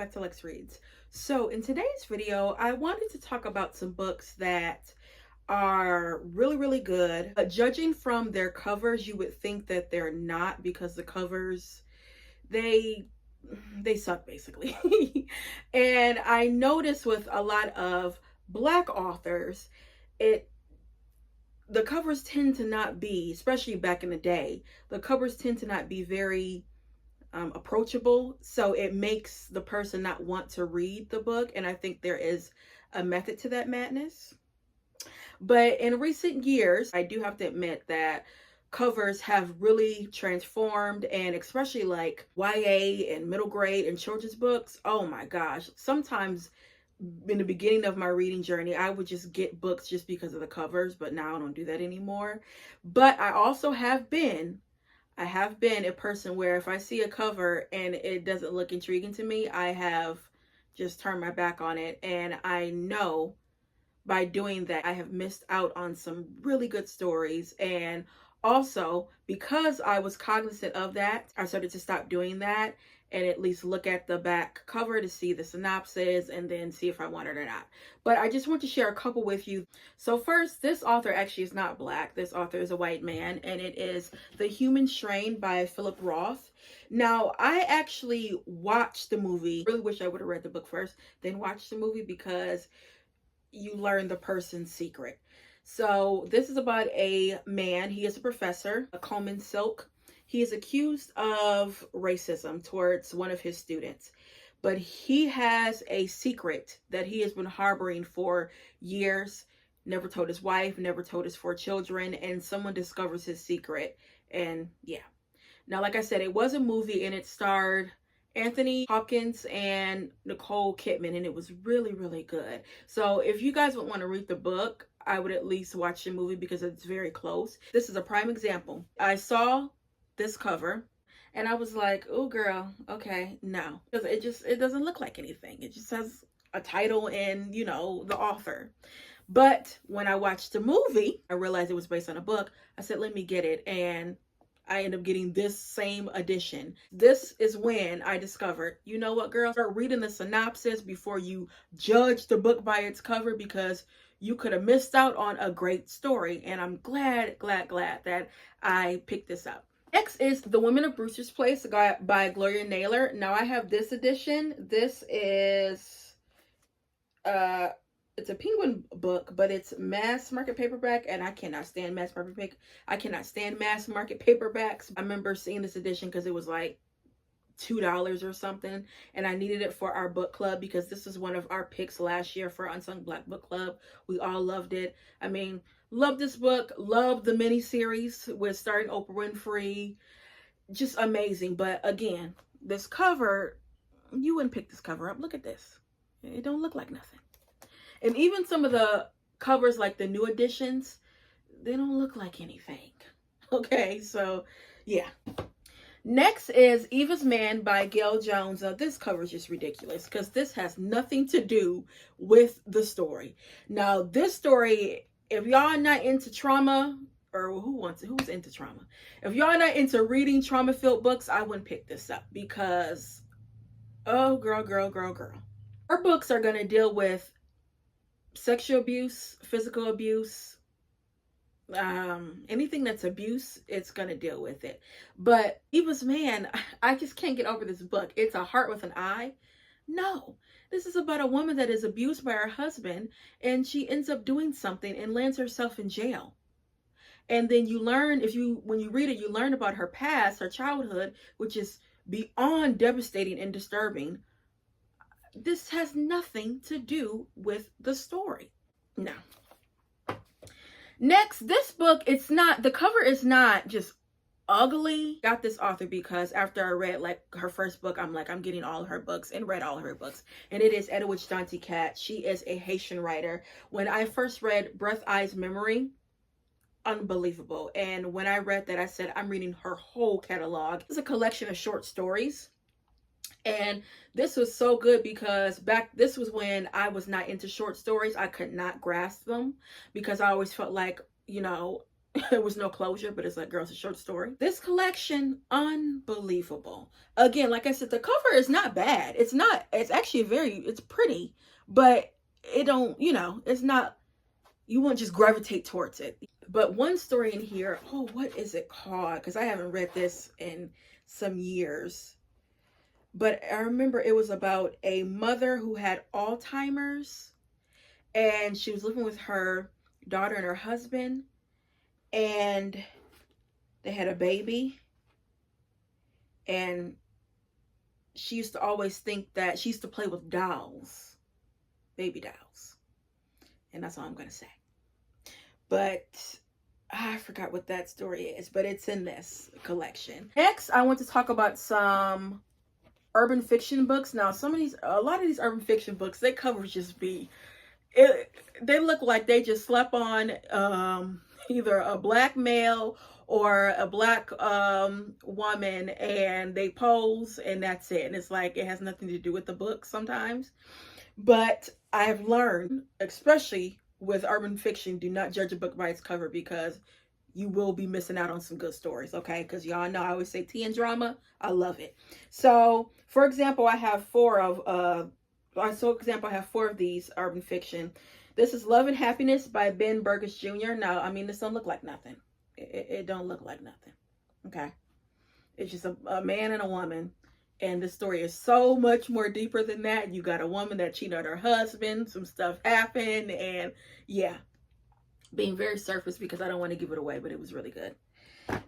back to Lex Reads. So in today's video, I wanted to talk about some books that are really good. But judging from their covers, you would think that they're not, because the covers, they suck basically. And I noticed with a lot of Black authors, the covers tend to not be, especially back in the day, the covers tend to not be very approachable, so it makes the person not want to read the book. And I think there is a method to that madness. But in recent years, I do have to admit that covers have really transformed, and especially like YA and middle grade and children's books. Oh my gosh, sometimes in the beginning of my reading journey, I would just get books just because of the covers, but now I don't do that anymore. But I also have been a person where if I see a cover and it doesn't look intriguing to me, I have just turned my back on it. And I know by doing that, I have missed out on some really good stories. And also, because I was cognizant of that, I started to stop doing that and at least look at the back cover to see the synopsis and then see if I want it or not. But I just want to share a couple with you. So first, this author actually is not Black. This author is a white man, and it is The Human Shin by Philip Roth. Now, I actually watched the movie. Really wish I would have read the book first, then watched the movie, because you learn the person's secret. So this is about a man. He is a professor, a Coleman Silk. He is accused of racism towards one of his students, but he has a secret that he has been harboring for years, never told his wife, never told his 4 children, and someone discovers his secret. And yeah. Now, like I said, it was a movie and it starred Anthony Hopkins and Nicole Kidman, and it was really good. So if you guys would want to read the book, I would at least watch the movie because it's very close. This is a prime example. I saw this cover and I was like, oh girl, okay, no, because it doesn't look like anything. It just has a title and, you know, the author. But when I watched the movie, I realized it was based on a book. I said, let me get it, and I ended up getting this same edition. This is when I discovered, you know what, girl, start reading the synopsis before you judge the book by its cover, because you could have missed out on a great story. And I'm glad that I picked this up. Next is The Women of Brewster's Place by Gloria Naylor. Now I have this edition. This is it's a Penguin book, but it's mass market paperback, and I cannot stand mass market paperbacks. I remember seeing this edition because it was like $2 or something, and I needed it for our book club because this was one of our picks last year for Unsung Black Book Club. We all loved it. I mean, love this book, love the miniseries with starring Oprah Winfrey, just amazing. But again, this cover, you wouldn't pick this cover up. Look at this. It don't look like nothing. And even some of the covers, like the new editions, they don't look like anything. Okay, so yeah. Next is Evas Man by Gail Jones. This cover is just ridiculous because this has nothing to do with the story. Now, this story, if y'all are not into trauma, or who's into trauma? If y'all are not into reading trauma-filled books, I wouldn't pick this up because, oh, girl. Her books are going to deal with sexual abuse, physical abuse, anything that's abuse, it's gonna deal with it. But Evas Man, I just can't get over this book. It's a heart with an eye. No, this is about a woman that is abused by her husband, and she ends up doing something and lands herself in jail. And then you learn, when you read it, you learn about her past, her childhood, which is beyond devastating and disturbing. This has nothing to do with the story. No. Next, this book, the cover is not just ugly. Got this author because after I read like her first book, I'm like, I'm getting all of her books, and read all of her books. And it is Edwidge Danticat. She is a Haitian writer. When I first read Breath, Eyes, Memory, unbelievable. And when I read that, I said, I'm reading her whole catalog. It's a collection of short stories. And this was so good because this was when I was not into short stories. I could not grasp them because I always felt like, you know, It was no closure, but it's like, girl, it's a short story. This collection, unbelievable. Again, like I said, the cover is not bad. It's actually it's pretty, but it don't, it's not, you won't just gravitate towards it. But one story in here, oh, what is it called? Because I haven't read this in some years. But I remember it was about a mother who had Alzheimer's, and she was living with her daughter and her husband, and they had a baby. And she used to always think that she used to play with dolls, baby dolls. And that's all I'm going to say. But I forgot what that story is, but it's in this collection. Next, I want to talk about some urban fiction books. Now, a lot of these urban fiction books, they covers just be, they look like they just slept on either a black male or a black woman, and they pose, and that's it. And it's like, it has nothing to do with the book sometimes. But I have learned, especially with urban fiction, do not judge a book by its cover, because you will be missing out on some good stories, okay? Because y'all know I always say teen drama. I love it. So, for example, I have four of these urban fiction. This is Love and Happiness by Ben Burgess Jr. Now, I mean, this don't look like nothing. It don't look like nothing, okay? It's just a man and a woman. And the story is so much more deeper than that. You got a woman that cheated on her husband. Some stuff happened. And yeah, being very surface because I don't want to give it away, but it was really good.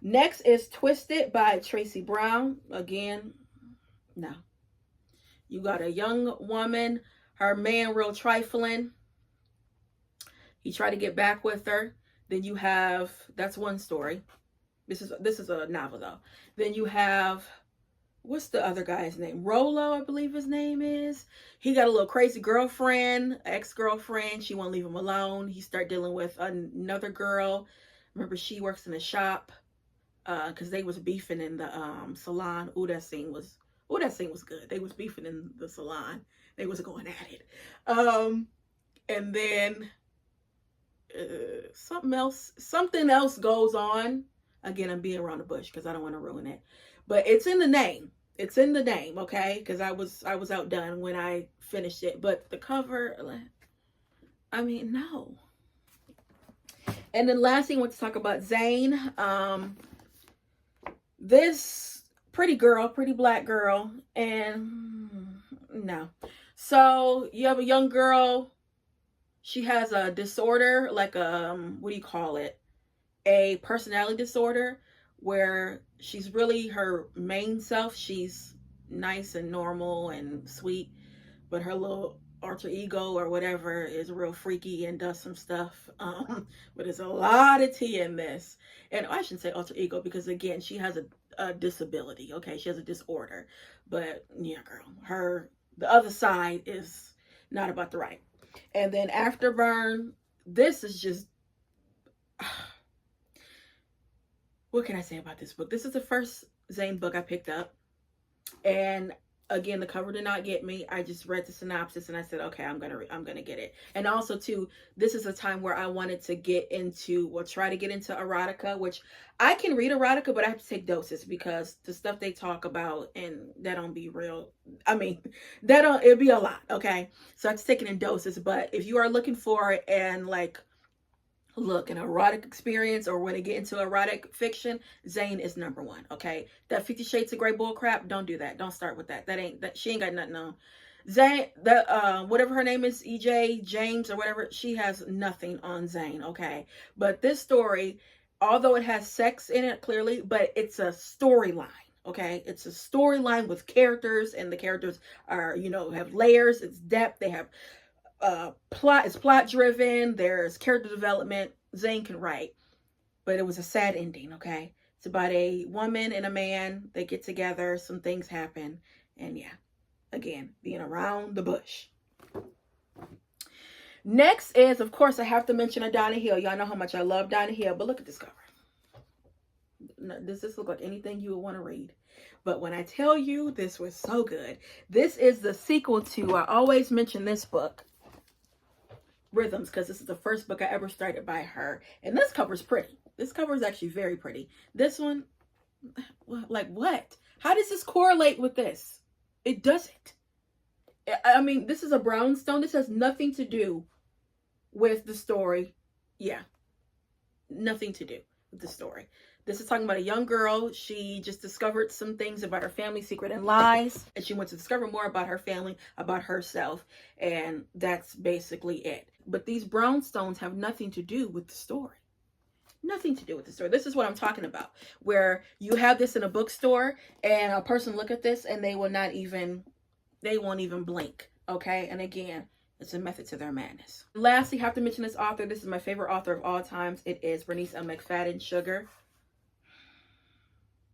Next is Twisted by Tracy Brown. Again, no. You got a young woman, her man real trifling. He tried to get back with her. Then you have, that's one story. This is a novel though. Then you have, what's the other guy's name? Rolo, I believe his name is. He got a little crazy girlfriend, ex-girlfriend. She won't leave him alone. He start dealing with another girl. Remember, she works in a shop because they was beefing in the salon. That scene was good. They was beefing in the salon. They was going at it. And then something else goes on. Again, I'm being around the bush because I don't want to ruin it. But it's in the name. It's in the name, okay? Because I was outdone when I finished it. But the cover, I mean, no. And then last thing I want to talk about, Zane. This pretty black girl. And no. So you have a young girl. She has a disorder, like what do you call it? A personality disorder, where she's really her main self. She's nice and normal and sweet, but her little alter ego or whatever is real freaky and does some stuff. But there's a lot of tea in this. And I shouldn't say alter ego because, again, she has a disability. Okay, she has a disorder. But yeah, girl, the other side is not about the right. And then Afterburn, this is just, what can I say about this book? This is the first Zane book I picked up. And again, the cover did not get me. I just read the synopsis and I said, okay, I'm gonna get it. And also too, this is a time where I wanted to try to get into erotica, which I can read erotica, but I have to take doses because the stuff they talk about, and that don't be real. I mean, it'd be a lot, okay? So I have to take it in doses. But if you are looking for it and like, look, an erotic experience or want to get into erotic fiction, Zane is number one, okay? That 50 Shades of Grey bull crap, don't do that. Don't start with that. She ain't got nothing on. Zane, whatever her name is, EJ, James, or whatever, she has nothing on Zane, okay? But this story, although it has sex in it, clearly, but it's a storyline, okay? It's a storyline with characters, and the characters are, have layers, it's depth, they have it's plot driven, there's character development. Zane can write, but it was a sad ending, okay? It's about a woman and a man. They get together, some things happen, and yeah, again, being around the bush. Next is, of course, I have to mention a Donna Hill. Y'all know how much I love Donna Hill, but look at this cover. Does this look like anything you would want to read? But when I tell you this was so good, this is the sequel to, I always mention this book, Rhythms, because this is the first book I ever started by her. And this cover's pretty. This cover is actually very pretty. This one, like what? How does this correlate with this? It doesn't. I mean, this is a brownstone. This has nothing to do with the story. Yeah, nothing to do with the story. This is talking about a young girl. She just discovered some things about her family, secret and lies, and she wants to discover more about her family, about herself, and that's basically it. But these brownstones have nothing to do with the story. Nothing to do with the story. This is what I'm talking about, where you have this in a bookstore and a person look at this and they won't even blink. Okay, and again, it's a method to their madness. Lastly, have to mention this author. This is my favorite author of all times. It is Bernice L. McFadden, Sugar.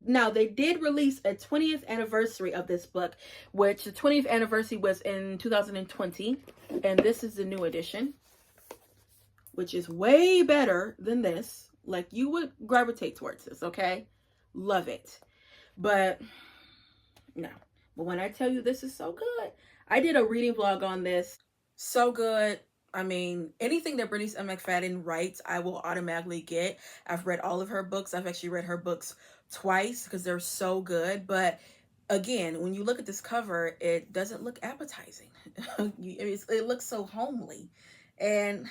Now, they did release a 20th anniversary of this book, which the 20th anniversary was in 2020, and this is the new edition, which is way better than this. Like, you would gravitate towards this, okay? Love it. But, no. But when I tell you this is so good, I did a reading vlog on this. So good. I mean, anything that Bernice M. McFadden writes, I will automatically get. I've read all of her books. I've actually read her books twice because they're so good. But again, when you look at this cover, it doesn't look appetizing. It looks so homely. And,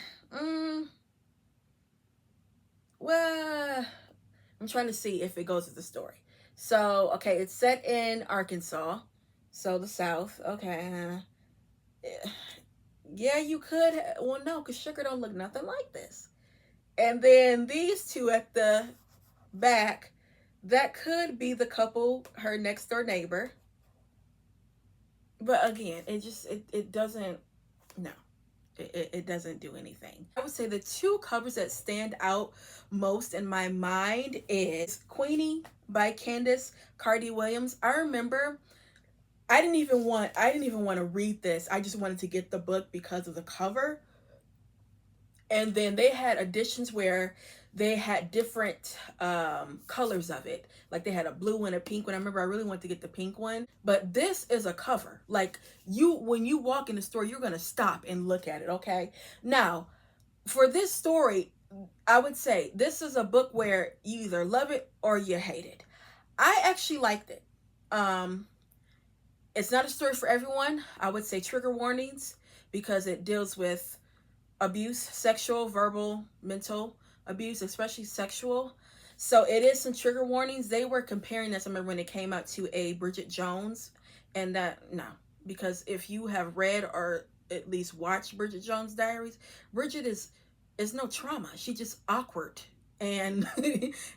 well, I'm trying to see if it goes with the story. So, okay, it's set in Arkansas. So the South. Okay. Yeah, you could. Well, no, because Sugar don't look nothing like this. And then these two at the back, that could be the couple, her next door neighbor. But again, it doesn't, no, it doesn't do anything. I would say the two covers that stand out most in my mind is Queenie by Candace Cardi Williams. I remember I didn't even want to read this. I just wanted to get the book because of the cover. And then they had editions where they had different colors of it. Like they had a blue one, a pink one. I remember I really wanted to get the pink one. But this is a cover. Like when you walk in the store, you're going to stop and look at it, okay? Now, for this story, I would say this is a book where you either love it or you hate it. I actually liked it. It's not a story for everyone. I would say trigger warnings because it deals with abuse, sexual, verbal, mental abuse, especially sexual. So it is some trigger warnings. They were comparing this, I remember when it came out, to a Bridget Jones. And that, no. Because if you have read or at least watched Bridget Jones' Diaries, Bridget is no trauma. She's just awkward and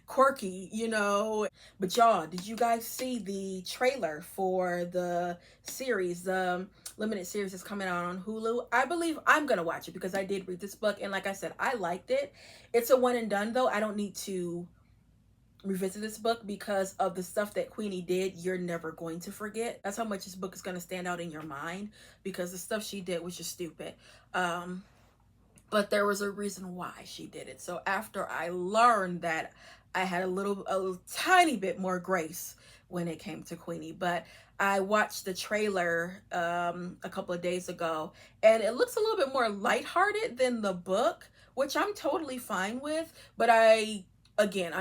quirky, you know. But y'all, did you guys see the trailer for the series, the limited series that's coming out on Hulu? I believe I'm gonna watch it because I did read this book, and like I said, I liked it. It's a one and done though. I don't need to revisit this book because of the stuff that Queenie did. You're never going to forget. That's how much this book is going to stand out in your mind, because the stuff she did was just stupid. But there was a reason why she did it. So after I learned that, I had a tiny bit more grace when it came to Queenie. But I watched the trailer a couple of days ago, and it looks a little bit more lighthearted than the book, which I'm totally fine with. But I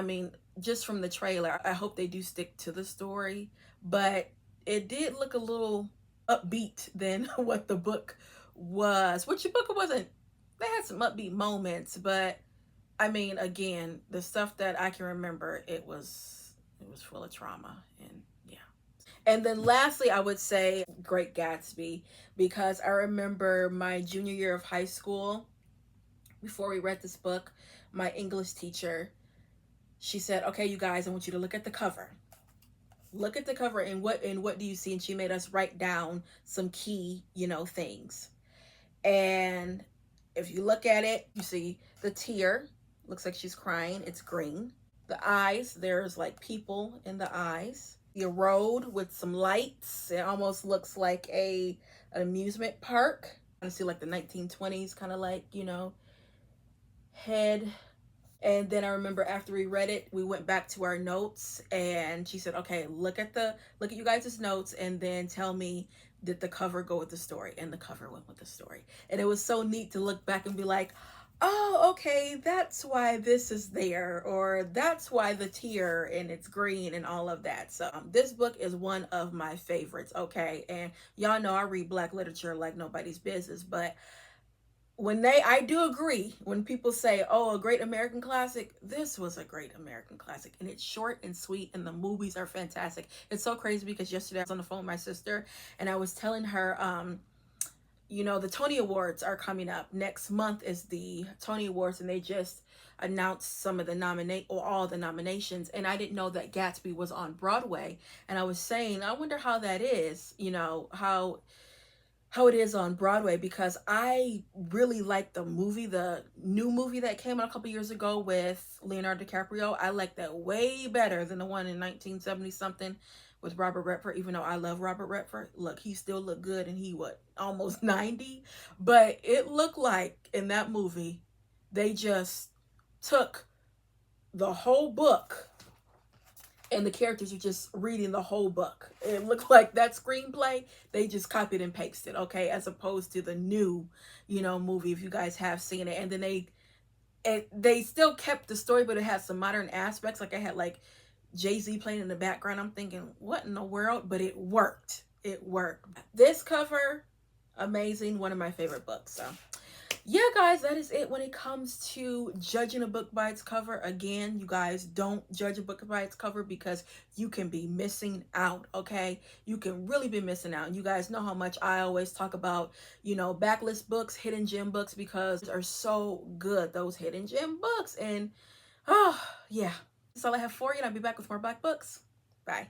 mean, just from the trailer, I hope they do stick to the story. But it did look a little upbeat than what the book was, which the book wasn't. They had some upbeat moments, but I mean, again, the stuff that I can remember, it was full of trauma, and yeah. And then lastly, I would say Great Gatsby, because I remember my junior year of high school, before we read this book, my English teacher, she said, okay, you guys, I want you to look at the cover. Look at the cover, and what do you see? And she made us write down some key, things. And if you look at it, you see the tear. Looks like she's crying. It's green. The eyes, there's like people in the eyes. The road with some lights. It almost looks like an amusement park. I see like the 1920s kind of like, head. And then I remember after we read it, we went back to our notes, and she said, okay, look at you guys' notes, and then tell me, did the cover go with the story? And the cover went with the story. And it was so neat to look back and be like, oh, okay, that's why this is there, or that's why the tear and it's green and all of that. So this book is one of my favorites, okay? And y'all know I read black literature like nobody's business, but I do agree when people say, oh, a great American classic, this was a great American classic. And it's short and sweet, and the movies are fantastic. It's so crazy because yesterday I was on the phone with my sister and I was telling her, the Tony Awards are coming up. Next month is the Tony Awards, and they just announced some of the nominate or all the nominations. And I didn't know that Gatsby was on Broadway. And I was saying, I wonder how that is, how it is on Broadway, because I really like the movie, the new movie that came out a couple years ago with Leonardo DiCaprio. I like that way better than the one in 1970 something with Robert Redford, even though I love Robert Redford. Look, he still looked good, and he what, almost 90, but it looked like in that movie they just took the whole book and the characters are just reading the whole book. It looked like that screenplay they just copied and pasted, okay, as opposed to the new, movie, if you guys have seen it. And then they still kept the story, but it had some modern aspects. Like I had like Jay-Z playing in the background. I'm thinking, what in the world? But it worked. It worked. This cover, amazing. One of my favorite books. So yeah, guys, that is it when it comes to judging a book by its cover. Again, you guys, don't judge a book by its cover, because you can be missing out, okay? You can really be missing out. And you guys know how much I always talk about, backlist books, hidden gem books, because are so good, those hidden gem books. And, oh, yeah. That's all I have for you, and I'll be back with more black books. Bye.